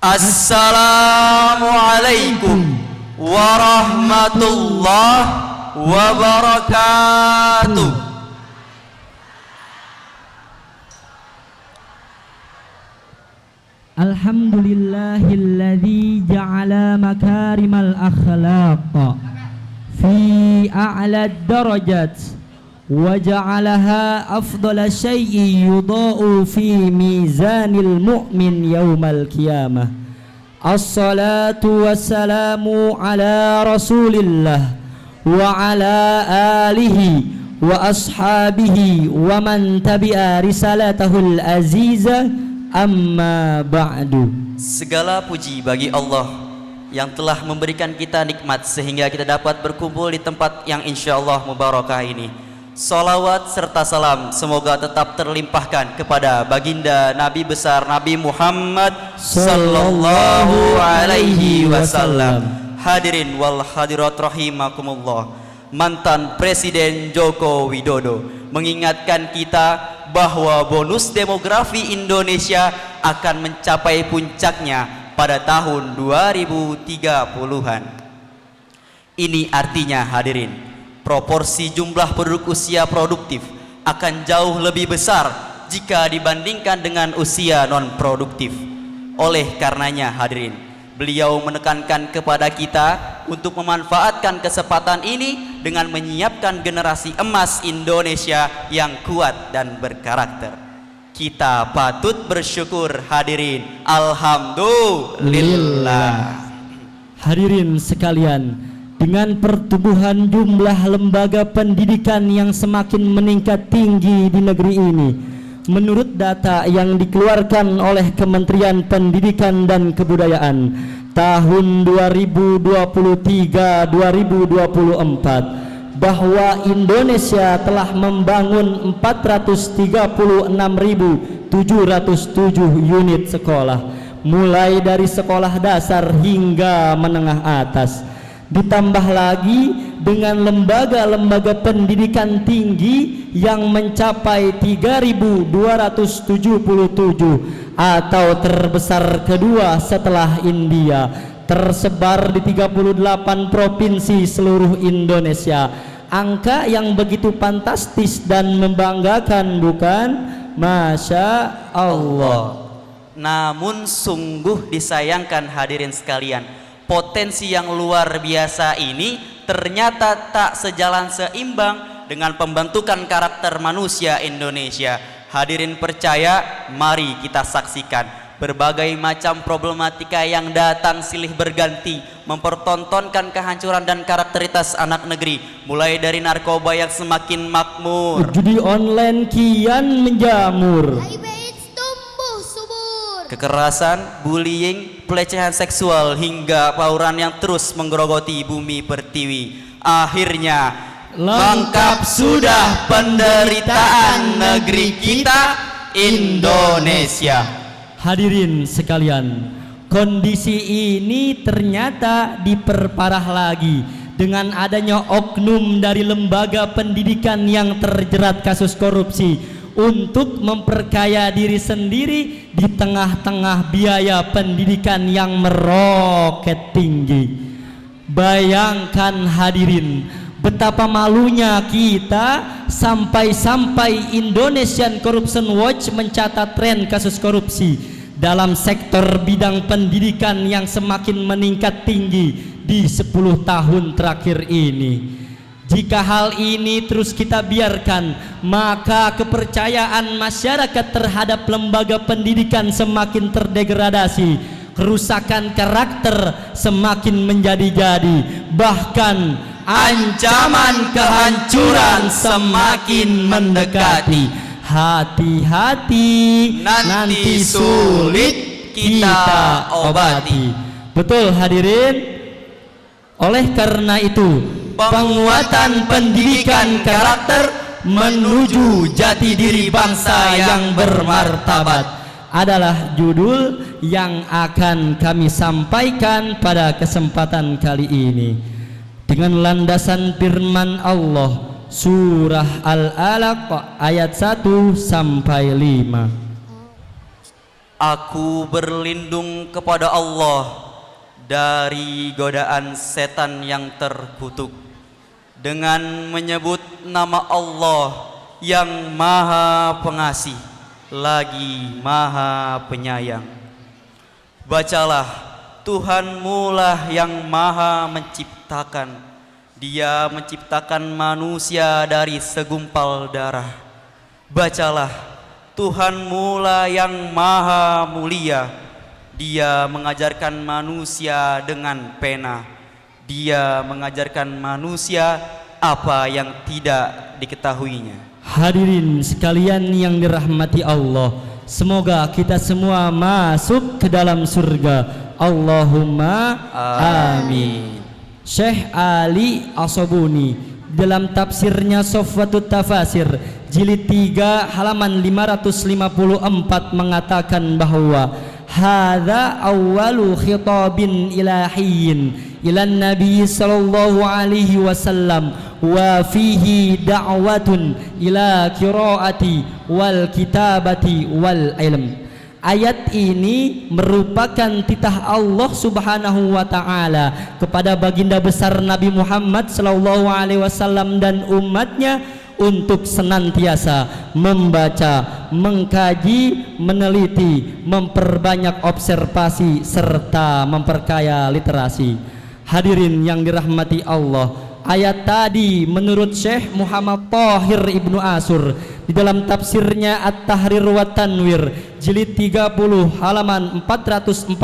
Assalamualaikum warahmatullahi wabarakatuh. Alhamdulillahilladzi ja'ala makarimal akhlaq fi a'la darajat wa ja'alaha afdala syai'in yudha'u fi mizanil mu'min yaumal qiyamah. Assalatu wassalamu ala rasulillah wa ala alihi wa ashabihi wa man tabi'a risalatahul azizah. Amma ba'du. Segala puji bagi Allah yang telah memberikan kita nikmat sehingga kita dapat berkumpul di tempat yang insyaallah mubarakah ini. Salawat serta salam semoga tetap terlimpahkan kepada baginda Nabi besar Nabi Muhammad sallallahu alaihi wasallam. Hadirin wal hadirat rahimakumullah. Mantan Presiden Joko Widodo mengingatkan kita bahwa bonus demografi Indonesia akan mencapai puncaknya pada tahun 2030-an. Ini artinya hadirin, proporsi jumlah penduduk usia produktif akan jauh lebih besar jika dibandingkan dengan usia non produktif. Oleh karenanya hadirin, beliau menekankan kepada kita untuk memanfaatkan kesempatan ini dengan menyiapkan generasi emas Indonesia yang kuat dan berkarakter. Kita patut bersyukur hadirin. Alhamdulillah. Hadirin sekalian, dengan pertumbuhan jumlah lembaga pendidikan yang semakin meningkat tinggi di negeri ini, menurut data yang dikeluarkan oleh Kementerian Pendidikan dan Kebudayaan tahun 2023-2024, bahwa Indonesia telah membangun 436.707 unit sekolah, mulai dari sekolah dasar hingga menengah atas. Ditambah lagi dengan lembaga-lembaga pendidikan tinggi yang mencapai 3.277 atau terbesar kedua setelah India, tersebar di 38 provinsi seluruh Indonesia. Angka yang begitu fantastis dan membanggakan, bukan? Masya Allah. Namun sungguh disayangkan hadirin sekalian, potensi yang luar biasa ini ternyata tak sejalan seimbang dengan pembentukan karakter manusia Indonesia. Hadirin percaya, mari kita saksikan berbagai macam problematika yang datang silih berganti mempertontonkan kehancuran dan karakteritas anak negeri, mulai dari narkoba yang semakin makmur, judi online kian menjamur, tumbuh subur, kekerasan, bullying, pelecehan seksual hingga pauran yang terus menggerogoti bumi pertiwi. Akhirnya lengkap sudah penderitaan negeri kita Indonesia. Hadirin sekalian, kondisi ini ternyata diperparah lagi dengan adanya oknum dari lembaga pendidikan yang terjerat kasus korupsi untuk memperkaya diri sendiri di tengah-tengah biaya pendidikan yang meroket tinggi. Bayangkan hadirin, betapa malunya kita sampai-sampai Indonesian Corruption Watch mencatat tren kasus korupsi dalam sektor bidang pendidikan yang semakin meningkat tinggi di 10 tahun terakhir ini. Jika hal ini terus kita biarkan, maka kepercayaan masyarakat terhadap lembaga pendidikan semakin terdegradasi, kerusakan karakter semakin menjadi-jadi, bahkan ancaman kehancuran semakin mendekati. Hati-hati, nanti sulit kita obati. Betul hadirin. Oleh karena itu, penguatan pendidikan karakter menuju jati diri bangsa yang bermartabat adalah judul yang akan kami sampaikan pada kesempatan kali ini. Dengan landasan firman Allah Surah Al-Alaq ayat 1 sampai 5. Aku berlindung kepada Allah dari godaan setan yang terkutuk dengan menyebut nama Allah yang Maha Pengasih lagi Maha Penyayang. Bacalah, Tuhanmu lah yang Maha Menciptakan. Dia menciptakan manusia dari segumpal darah. Bacalah, Tuhanmu lah yang Maha Mulia. Dia mengajarkan manusia dengan pena. Dia mengajarkan manusia apa yang tidak diketahuinya. Hadirin sekalian yang dirahmati Allah, semoga kita semua masuk ke dalam surga. Allahumma amin. Syekh Ali As-Sabuni dalam tafsirnya Sofwatut Tafasir jilid 3 halaman 554 mengatakan bahwa hadza awwalu khitabin ilahiyyin ilan nabi sallallahu alaihi wasallam wa fihi da'watun ila qiraati wal kitabati wal ilm. Ayat ini merupakan titah Allah Subhanahu wa taala kepada baginda besar Nabi Muhammad sallallahu alaihi wasallam dan umatnya untuk senantiasa membaca, mengkaji, meneliti, memperbanyak observasi serta memperkaya literasi. Hadirin yang dirahmati Allah, ayat tadi menurut Syekh Muhammad Thahir Ibnu Ashur di dalam tafsirnya At-Tahrir wa Tanwir jilid 30 halaman 447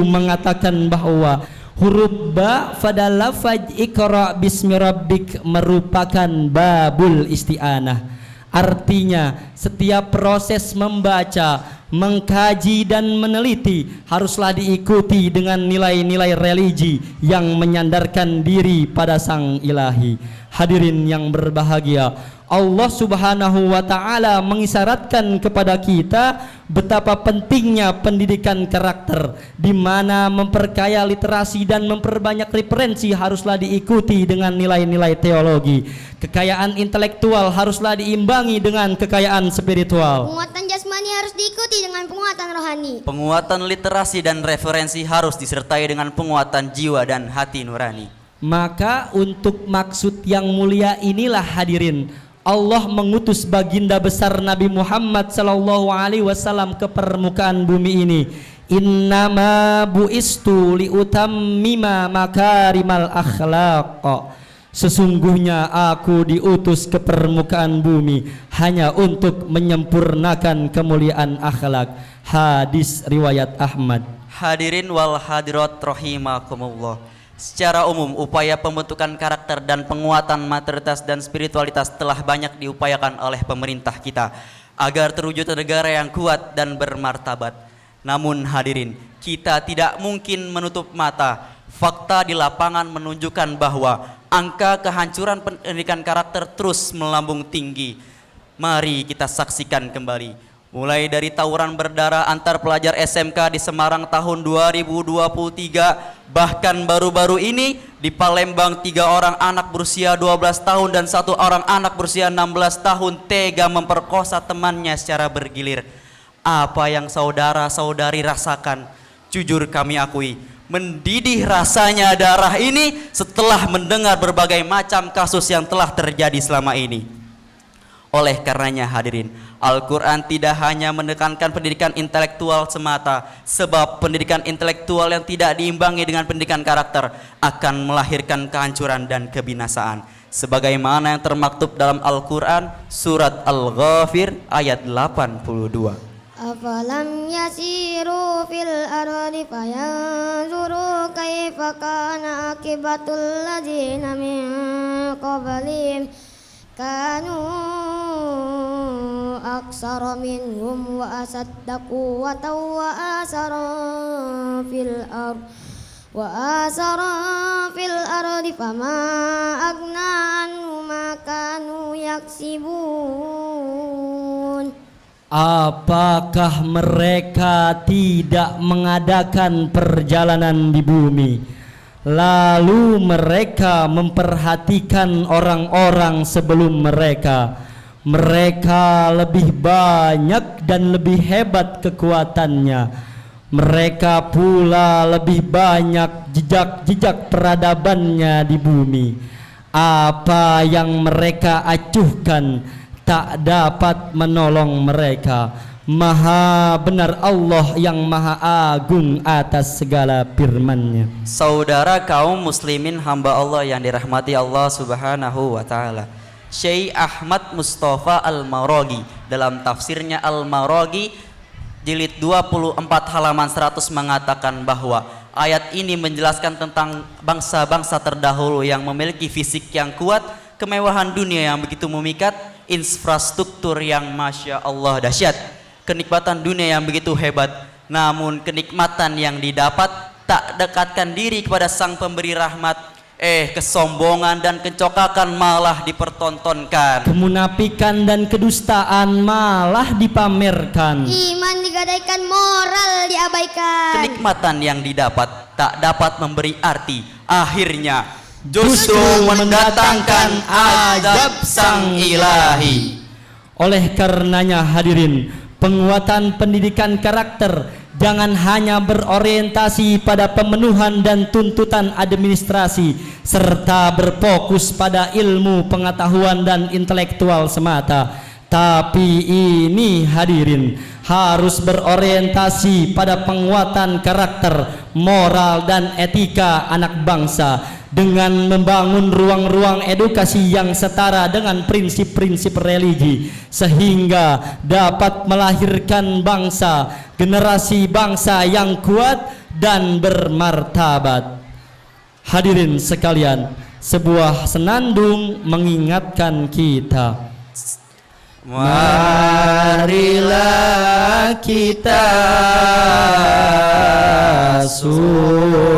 mengatakan bahwa huruf ba pada lafaz Iqra bismi rabbik merupakan babul isti'anah. Artinya setiap proses membaca, mengkaji dan meneliti haruslah diikuti dengan nilai-nilai religi yang menyandarkan diri pada Sang Ilahi. Hadirin yang berbahagia, Allah Subhanahu wa taala mengisyaratkan kepada kita betapa pentingnya pendidikan karakter, di mana memperkaya literasi dan memperbanyak referensi haruslah diikuti dengan nilai-nilai teologi. Kekayaan intelektual haruslah diimbangi dengan kekayaan spiritual. Penguatan jasmani harus diikuti dengan penguatan rohani. Penguatan literasi dan referensi harus disertai dengan penguatan jiwa dan hati nurani. Maka untuk maksud yang mulia inilah hadirin, Allah mengutus baginda besar Nabi Muhammad sallallahu alaihi wasallam ke permukaan bumi ini. Innama buistu liutammima makarimal akhlaq. Sesungguhnya aku diutus ke permukaan bumi hanya untuk menyempurnakan kemuliaan akhlak. Hadis riwayat Ahmad. Hadirin wal hadirat rahimakumullah. Secara umum, upaya pembentukan karakter dan penguatan materialitas dan spiritualitas telah banyak diupayakan oleh pemerintah kita agar terwujud negara yang kuat dan bermartabat. Namun hadirin, kita tidak mungkin menutup mata. Fakta di lapangan menunjukkan bahwa angka kehancuran pendidikan karakter terus melambung tinggi. Mari kita saksikan kembali. Mulai dari tawuran berdarah antar pelajar SMK di Semarang tahun 2023, bahkan baru-baru ini di Palembang 3 orang anak berusia 12 tahun dan 1 orang anak berusia 16 tahun tega memperkosa temannya secara bergilir. Apa yang saudara-saudari rasakan, jujur kami akui, mendidih rasanya darah ini setelah mendengar berbagai macam kasus yang telah terjadi selama ini. Oleh karenanya hadirin, Al-Quran tidak hanya menekankan pendidikan intelektual semata, sebab pendidikan intelektual yang tidak diimbangi dengan pendidikan karakter akan melahirkan kehancuran dan kebinasaan. Sebagaimana yang termaktub dalam Al-Quran surat Al-Ghafir ayat 82. Afalam yasiru fil ardi fayanzuru kaifa kana akibatul ladzina min qablihim kanu aksara minhum wa asadda quwwatan wa asara fil ardi fama agna anhum ma kanu yaksibun. Apakah mereka tidak mengadakan perjalanan di bumi, lalu mereka memperhatikan orang-orang sebelum mereka, Mereka lebih banyak dan lebih hebat kekuatannya. Mereka pula lebih banyak jejak-jejak peradabannya di bumi. Apa yang mereka acuhkan tak dapat menolong mereka. Maha benar Allah yang maha agung atas segala firman-Nya. Saudara kaum muslimin hamba Allah yang dirahmati Allah Subhanahu wa taala. Syekh Ahmad Mustafa Al-Maraghi dalam tafsirnya Al-Maraghi jilid 24 halaman 100 mengatakan bahwa ayat ini menjelaskan tentang bangsa-bangsa terdahulu yang memiliki fisik yang kuat, kemewahan dunia yang begitu memikat, infrastruktur yang masya Allah dahsyat, kenikmatan dunia yang begitu hebat, namun kenikmatan yang didapat tak dekatkan diri kepada sang pemberi rahmat. Kesombongan dan kecokakan malah dipertontonkan. Kemunafikan dan kedustaan malah dipamerkan. Iman digadaikan, moral diabaikan. Kenikmatan yang didapat tak dapat memberi arti. Akhirnya justru mendatangkan azab sang ilahi. Oleh karenanya hadirin, penguatan pendidikan karakter jangan hanya berorientasi pada pemenuhan dan tuntutan administrasi serta berfokus pada ilmu pengetahuan dan intelektual semata, tapi ini hadirin harus berorientasi pada penguatan karakter, moral dan etika anak bangsa dengan membangun ruang-ruang edukasi yang setara dengan prinsip-prinsip religi sehingga dapat melahirkan bangsa, generasi bangsa yang kuat dan bermartabat. Hadirin sekalian, sebuah senandung mengingatkan kita. Marilah kita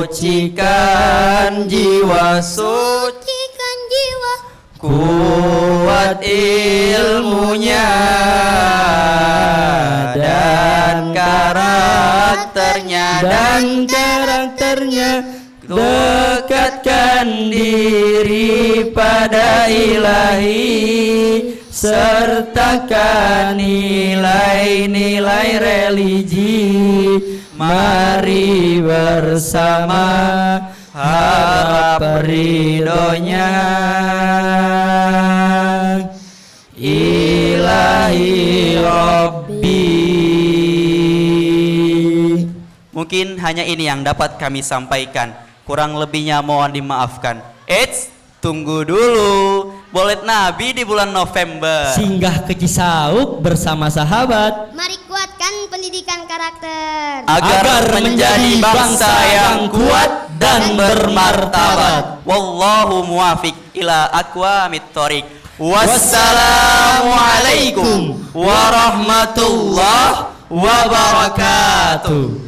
sucikan jiwa, Sucikan jiwa, kuat ilmunya dan karakternya, dekatkan diri pada ilahi, sertakan nilai-nilai religi. Mari bersama harap ridhonya ilahi Rabbi. Mungkin hanya ini yang dapat kami sampaikan, kurang lebihnya mohon dimaafkan. Tunggu dulu, Maulid Nabi di bulan November. Singgah ke Cisauk bersama sahabat. mari kuatkan pendidikan karakter. Agar menjadi bangsa yang kuat dan bermartabat. Wallahu muwafiq ila aqwamit thoriq. Wassalamualaikum warahmatullahi wabarakatuh.